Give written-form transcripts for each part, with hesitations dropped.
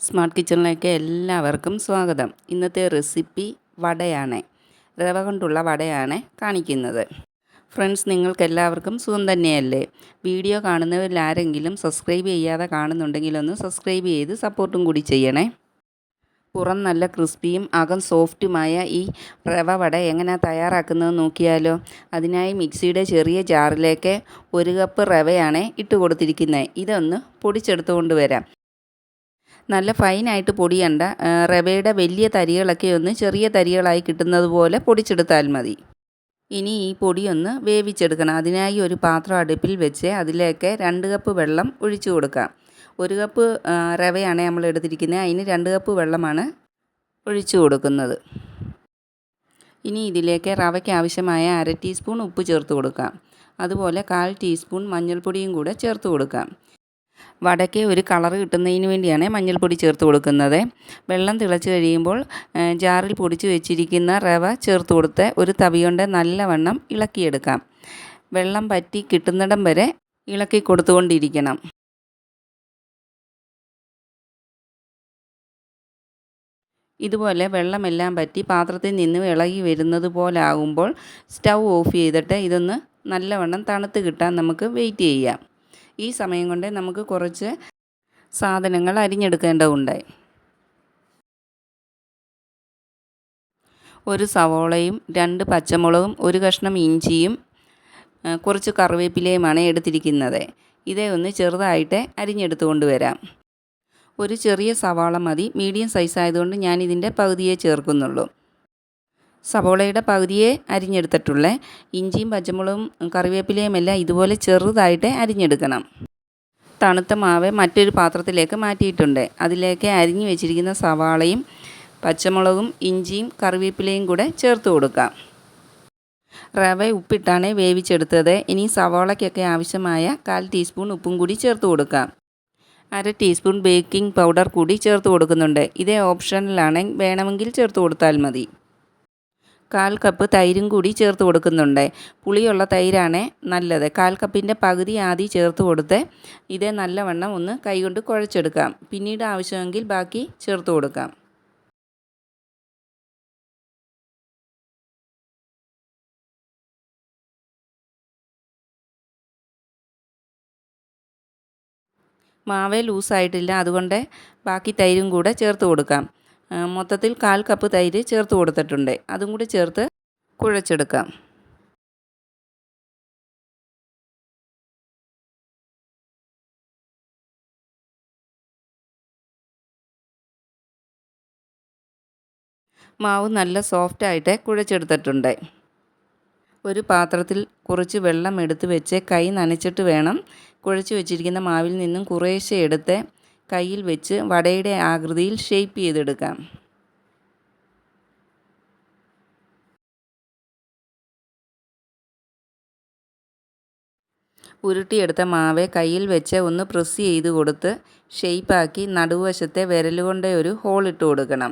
Smart കിച്ചണിലേക്ക് എല്ലാവർക്കും സ്വാഗതം. ഇന്നത്തെ റെസിപ്പി വടയാണ്. റവ കൊണ്ടുള്ള വടയാണ് കാണിക്കുന്നത്. ഫ്രണ്ട്സ്, നിങ്ങൾക്കെല്ലാവർക്കും സുഖം തന്നെയല്ലേ? വീഡിയോ കാണുന്നവരിൽ ആരെങ്കിലും സബ്സ്ക്രൈബ് ചെയ്യാതെ കാണുന്നുണ്ടെങ്കിൽ ഒന്ന് സബ്സ്ക്രൈബ് ചെയ്ത് സപ്പോർട്ടും കൂടി ചെയ്യണേ. പുറം നല്ല ക്രിസ്പിയും അകം സോഫ്റ്റുമായ ഈ റവ വട എങ്ങനെ തയ്യാറാക്കുന്നത് നോക്കിയാലോ? അതിനായി മിക്സിയുടെ ചെറിയ ജാറിലേക്ക് 1 കപ്പ് റവയാണ് ഇട്ട് കൊടുത്തിരിക്കുന്നത്. ഇതൊന്ന് പൊടിച്ചെടുത്തുകൊണ്ട് വരാം. നല്ല ഫൈനായിട്ട് പൊടിയണ്ട, റവയുടെ വലിയ തരികളൊക്കെ ഒന്ന് ചെറിയ തരികളായി കിട്ടുന്നത് പോലെ പൊടിച്ചെടുത്താൽ മതി. ഇനി ഈ പൊടിയൊന്ന് വേവിച്ചെടുക്കണം. അതിനായി ഒരു പാത്രം അടുപ്പിൽ വെച്ച് അതിലേക്ക് 2 കപ്പ് വെള്ളം ഒഴിച്ചു കൊടുക്കാം. 1 കപ്പ് റവയാണ് നമ്മൾ എടുത്തിരിക്കുന്നത്, അതിന് 2 കപ്പ് വെള്ളമാണ് ഒഴിച്ചു കൊടുക്കുന്നത്. ഇനി ഇതിലേക്ക് റവയ്ക്ക് ആവശ്യമായ 1/2 ടീസ്പൂൺ ഉപ്പ് ചേർത്ത് കൊടുക്കാം. അതുപോലെ 1/4 ടീസ്പൂൺ മഞ്ഞൾപ്പൊടിയും കൂടെ ചേർത്ത് കൊടുക്കാം. വടയ്ക്ക് ഒരു കളറ് കിട്ടുന്നതിന് വേണ്ടിയാണ് മഞ്ഞൾപ്പൊടി ചേർത്ത് കൊടുക്കുന്നത്. വെള്ളം തിളച്ച് കഴിയുമ്പോൾ ജാറിൽ പൊടിച്ച് വെച്ചിരിക്കുന്ന റവ ചേർത്ത് കൊടുത്ത് ഒരു തവി കൊണ്ട് നല്ലവണ്ണം ഇളക്കിയെടുക്കാം. വെള്ളം പറ്റി കിട്ടുന്നിടം വരെ ഇളക്കി കൊടുത്തുകൊണ്ടിരിക്കണം. ഇതുപോലെ വെള്ളമെല്ലാം പറ്റി പാത്രത്തിൽ നിന്ന് ഇളകി വരുന്നത് പോലെ ആകുമ്പോൾ സ്റ്റൗ ഓഫ് ചെയ്തിട്ട് ഇതൊന്ന് നല്ലവണ്ണം തണുത്ത് കിട്ടാൻ നമുക്ക് വെയിറ്റ് ചെയ്യാം. ഈ സമയം കൊണ്ട് നമുക്ക് കുറച്ച് സാധനങ്ങൾ അരിഞ്ഞെടുക്കേണ്ടതുണ്ട്. ഒരു സവോളയും 2 പച്ചമുളകും 1 കഷ്ണം ഇഞ്ചിയും കുറച്ച് കറിവേപ്പിലയുമാണ് എടുത്തിരിക്കുന്നത്. ഇതേ ഒന്ന് ചെറുതായിട്ട് അരിഞ്ഞെടുത്ത് കൊണ്ടുവരാം. ഒരു ചെറിയ സവാള മതി. മീഡിയം സൈസ് ആയതുകൊണ്ട് ഞാൻ ഇതിൻ്റെ പകുതിയെ ചേർക്കുന്നുള്ളൂ. സവോളയുടെ പകുതിയെ അരിഞ്ഞെടുത്തിട്ടുള്ളേ. ഇഞ്ചിയും പച്ചമുളകും കറിവേപ്പിലയും എല്ലാം ഇതുപോലെ ചെറുതായിട്ട് അരിഞ്ഞെടുക്കണം. തണുത്ത മാവ് മറ്റൊരു പാത്രത്തിലേക്ക് മാറ്റിയിട്ടുണ്ട്. അതിലേക്ക് അരിഞ്ഞു വെച്ചിരിക്കുന്ന സവാളയും പച്ചമുളകും ഇഞ്ചിയും കറിവേപ്പിലയും കൂടെ ചേർത്ത് കൊടുക്കാം. റവ ഉപ്പിട്ടാണ് വേവിച്ചെടുത്തത്. ഇനി സവാളയ്ക്കൊക്കെ ആവശ്യമായ 1/4 ടീസ്പൂൺ ഉപ്പും കൂടി ചേർത്ത് കൊടുക്കാം. 1/2 ടീസ്പൂൺ ബേക്കിംഗ് പൗഡർ കൂടി ചേർത്ത് കൊടുക്കുന്നുണ്ട്. ഇതേ ഓപ്ഷനിലാണ്, വേണമെങ്കിൽ ചേർത്ത് കൊടുത്താൽ മതി. 1/4 കപ്പ് തൈരും കൂടി ചേർത്ത് കൊടുക്കുന്നുണ്ട്. പുളിയുള്ള തൈരാണ് നല്ലത്. 1/4 കപ്പിൻ്റെ പകുതി ആദ്യം ചേർത്ത് കൊടുത്ത് ഇത് നല്ലവണ്ണം ഒന്ന് കൈകൊണ്ട് കുഴച്ചെടുക്കാം. പിന്നീട് ആവശ്യമെങ്കിൽ ബാക്കി ചേർത്ത് കൊടുക്കാം. മാവ് ലൂസായിട്ടില്ല, അതുകൊണ്ട് ബാക്കി തൈരും കൂടെ ചേർത്ത് കൊടുക്കാം. മൊത്തത്തിൽ 1/4 കപ്പ് തൈര് ചേർത്ത് കൊടുത്തിട്ടുണ്ട്. അതും കൂടി ചേർത്ത് കുഴച്ചെടുക്കാം. മാവ് നല്ല സോഫ്റ്റായിട്ട് കുഴച്ചെടുത്തിട്ടുണ്ട്. ഒരു പാത്രത്തിൽ കുറച്ച് വെള്ളം എടുത്ത് വെച്ച് കൈ നനച്ചിട്ട് വേണം കുഴച്ച് വെച്ചിരിക്കുന്ന മാവിൽ നിന്നും കുറേശ്ശെ എടുത്ത് കയ്യിൽ വെച്ച് വടയുടെ ആകൃതിയിൽ ഷേപ്പ് ചെയ്തെടുക്കാം. ഉരുട്ടിയെടുത്ത മാവ് കയ്യിൽ വെച്ച് ഒന്ന് പ്രസ് ചെയ്ത് കൊടുത്ത് ഷേപ്പാക്കി നടുവശത്തെ വിരലുകൊണ്ട് ഒരു ഹോൾ ഇട്ട് കൊടുക്കണം.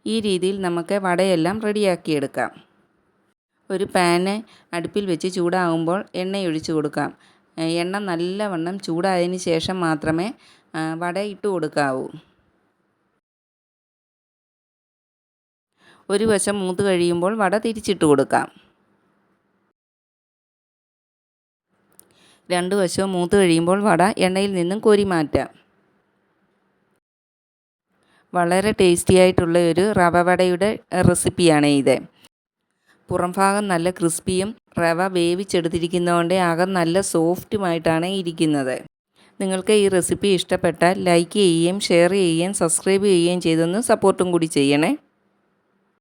ഈ രീതിയിൽ നമുക്ക് വടയെല്ലാം റെഡിയാക്കിയെടുക്കാം. ഒരു പാന് അടുപ്പിൽ വെച്ച് ചൂടാകുമ്പോൾ എണ്ണയൊഴിച്ച് കൊടുക്കാം. എണ്ണ നല്ലവണ്ണം ചൂടായതിന് ശേഷം മാത്രമേ വട ഇട്ട് കൊടുക്കാവൂ. ഒരു വശം മൂത്ത് കഴിയുമ്പോൾ വട തിരിച്ചിട്ട് കൊടുക്കാം. 2 വശവും മൂത്ത് കഴിയുമ്പോൾ വട എണ്ണയിൽ നിന്നും കോരി മാറ്റാം. വളരെ ടേസ്റ്റി ആയിട്ടുള്ള ഒരു റവ വടയുടെ റെസിപ്പിയാണ് ഇത്. പുറം ഭാഗം നല്ല ക്രിസ്പിയും റവ വേവിച്ചെടുത്തിരിക്കുന്നതുകൊണ്ട് അകം നല്ല സോഫ്റ്റുമായിട്ടാണ് ഇരിക്കുന്നത്. നിങ്ങൾക്ക് ഈ റെസിപ്പി ഇഷ്ടപ്പെട്ടാൽ ലൈക്ക് ചെയ്യുകയും ഷെയർ ചെയ്യുകയും സബ്സ്ക്രൈബ് ചെയ്യുകയും ചെയ്തൊന്ന് സപ്പോർട്ടും കൂടി ചെയ്യണേ.